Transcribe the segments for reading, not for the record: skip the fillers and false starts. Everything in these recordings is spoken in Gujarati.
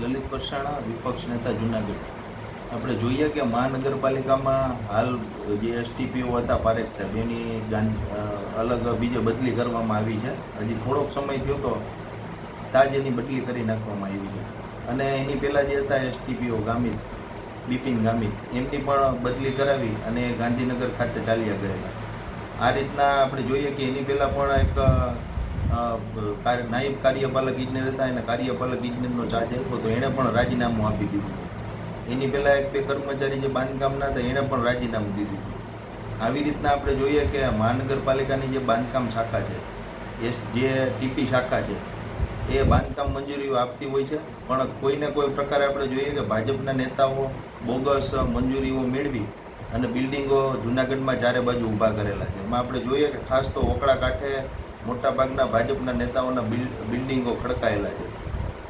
લલિત પરસાણા, વિપક્ષ નેતા જુનાગઢ. આપણે જોઈએ કે મહાનગરપાલિકામાં હાલ જે એસટીપીઓ હતા પારેખ સાહેબ એની અલગ બીજે બદલી કરવામાં આવી છે. હજી થોડોક સમય થયો તો તાજ એની બદલી કરી નાખવામાં આવી છે. અને એની પહેલાં જે હતા એસટીપીઓ ગામિત, બિપિન ગામિત, એમની પણ બદલી કરાવી અને ગાંધીનગર ખાતે ચાલ્યા ગયેલા. આ રીતના આપણે જોઈએ કે એની પહેલાં પણ એક નાયબ કાર્યપાલક ઇજનેર હતા, એને કાર્યપાલક ઇજનેરનો ચાર્જ આપ્યો તો એણે પણ રાજીનામું આપી દીધું. એની પહેલાં એક બે કર્મચારી જે બાંધકામના હતા એણે પણ રાજીનામું દીધું. આવી રીતના આપણે જોઈએ કે મહાનગરપાલિકાની જે બાંધકામ શાખા છે, જે ટીપી શાખા છે, એ બાંધકામ મંજૂરીઓ આપતી હોય છે, પણ કોઈને કોઈ પ્રકારે આપણે જોઈએ કે ભાજપના નેતાઓ બોગસ મંજૂરીઓ મેળવી અને બિલ્ડિંગો જૂનાગઢમાં ચારે બાજુ ઊભા કરેલા છે. એમાં આપણે જોઈએ કે ખાસ તો ઓકળા કાંઠે મોટાભાગના ભાજપના નેતાઓના બિલ્ડિંગો ખડકાયેલા છે.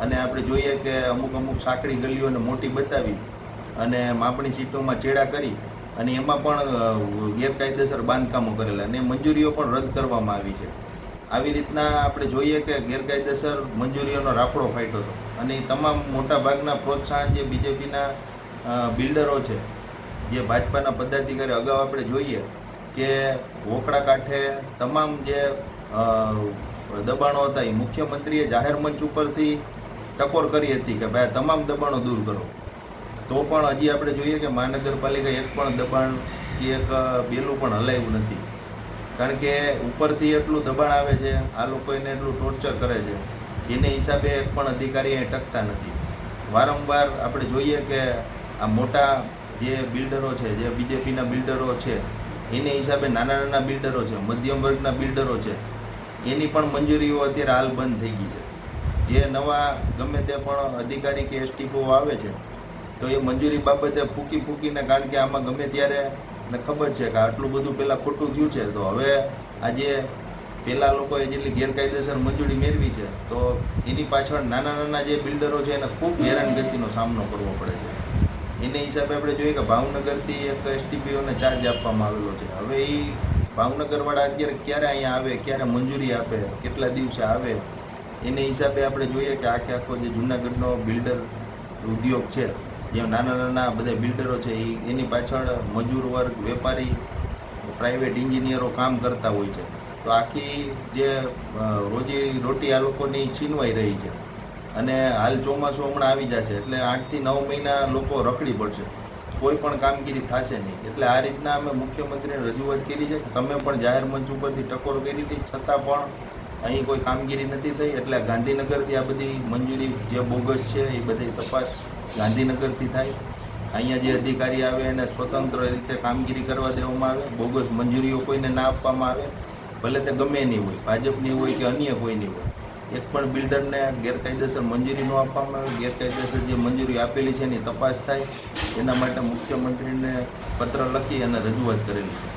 અને આપણે જોઈએ કે અમુક સાંકડી ગલીઓને મોટી બતાવી અને માપણી સીટોમાં ચેડા કરી અને એમાં પણ ગેરકાયદેસર બાંધકામો કરેલા અને મંજૂરીઓ પણ રદ કરવામાં આવી છે. આવી રીતના આપણે જોઈએ કે ગેરકાયદેસર મંજૂરીઓનો રાફડો ફાટ્યો હતો અને એ તમામ મોટાભાગના પ્રોત્સાહન જે બીજેપીના બિલ્ડરો છે, જે ભાજપાના પદાધિકારી, અગાઉ આપણે જોઈએ કે વોકડા કાંઠે તમામ જે દબાણો હતા એ મુખ્યમંત્રીએ જાહેર મંચ ઉપરથી ટકોર કરી હતી કે ભાઈ તમામ દબાણો દૂર કરો. તો પણ હજી આપણે જોઈએ કે મહાનગરપાલિકા એક પણ દબાણ કે એક બેલું પણ હલાવ્યું નથી. કારણ કે ઉપરથી એટલું દબાણ આવે છે, આ લોકો એને એટલું ટોર્ચર કરે છે, એને હિસાબે એક પણ અધિકારી અહીં ટકતા નથી. વારંવાર આપણે જોઈએ કે આ મોટા જે બિલ્ડરો છે, જે બીજેપીના બિલ્ડરો છે, એને હિસાબે નાના બિલ્ડરો છે, મધ્યમ વર્ગના બિલ્ડરો છે, એની પણ મંજૂરીઓ અત્યારે હાલ બંધ થઈ ગઈ છે. જે નવા ગમે તે પણ અધિકારી કે એસટીપીઓ આવે છે તો એ મંજૂરી બાબતે ફૂકીને, કારણ કે આમાં ગમે ત્યારે ને ખબર છે કે આટલું બધું પહેલાં ખોટું થયું છે, તો હવે આજે પહેલાં લોકોએ જેટલી ગેરકાયદેસર મંજૂરી મેળવી છે તો એની પાછળ નાના જે બિલ્ડરો છે એને ખૂબ હેરાનગતિનો સામનો કરવો પડે છે. એને હિસાબે આપણે જોઈએ કે ભાવનગરથી એક એસટીપીઓને ચાર્જ આપવામાં આવેલો છે. હવે એ ભાવનગરવાળા અત્યારે ક્યારે અહીંયા આવે, ક્યારે મંજૂરી આપે, કેટલા દિવસે આવે, એને હિસાબે આપણે જોઈએ કે આખો જે જૂનાગઢનો બિલ્ડર ઉદ્યોગ છે, જે નાના બધા બિલ્ડરો છે, એની પાછળ મજૂર વર્ગ, વેપારી, પ્રાઇવેટ એન્જિનિયરો કામ કરતા હોય છે. તો આખી જે રોજી રોટી આ લોકોની છીનવાઈ રહી છે. અને હાલ ચોમાસું હમણાં આવી જશે એટલે 8 થી 9 મહિના લોકો રખડી પડશે, કોઈ પણ કામગીરી થશે નહીં. એટલે આ રીતના અમે મુખ્યમંત્રીને રજૂઆત કરી છે કે તમે પણ જાહેર મંચ ઉપરથી ટકોર કરી હતી, છતાં પણ અહીં કોઈ કામગીરી નથી થઈ. એટલે ગાંધીનગરથી આ બધી મંજૂરી જે બોગસ છે એ બધી તપાસ ગાંધીનગરથી થાય. અહીંયા જે અધિકારી આવે એને સ્વતંત્ર રીતે કામગીરી કરવા દેવામાં આવે. બોગસ મંજૂરીઓ કોઈને ના આપવામાં આવે, ભલે તે ગમે એની હોય, ભાજપની હોય કે અન્ય કોઈની હોય. એક પણ બિલ્ડરને ગેરકાયદેસર મંજૂરી ન આપવામાં આવે. ગેરકાયદેસર જે મંજૂરી આપેલી છે એની તપાસ થાય, એના માટે મુખ્યમંત્રીને પત્ર લખી અને રજૂઆત કરેલી છે.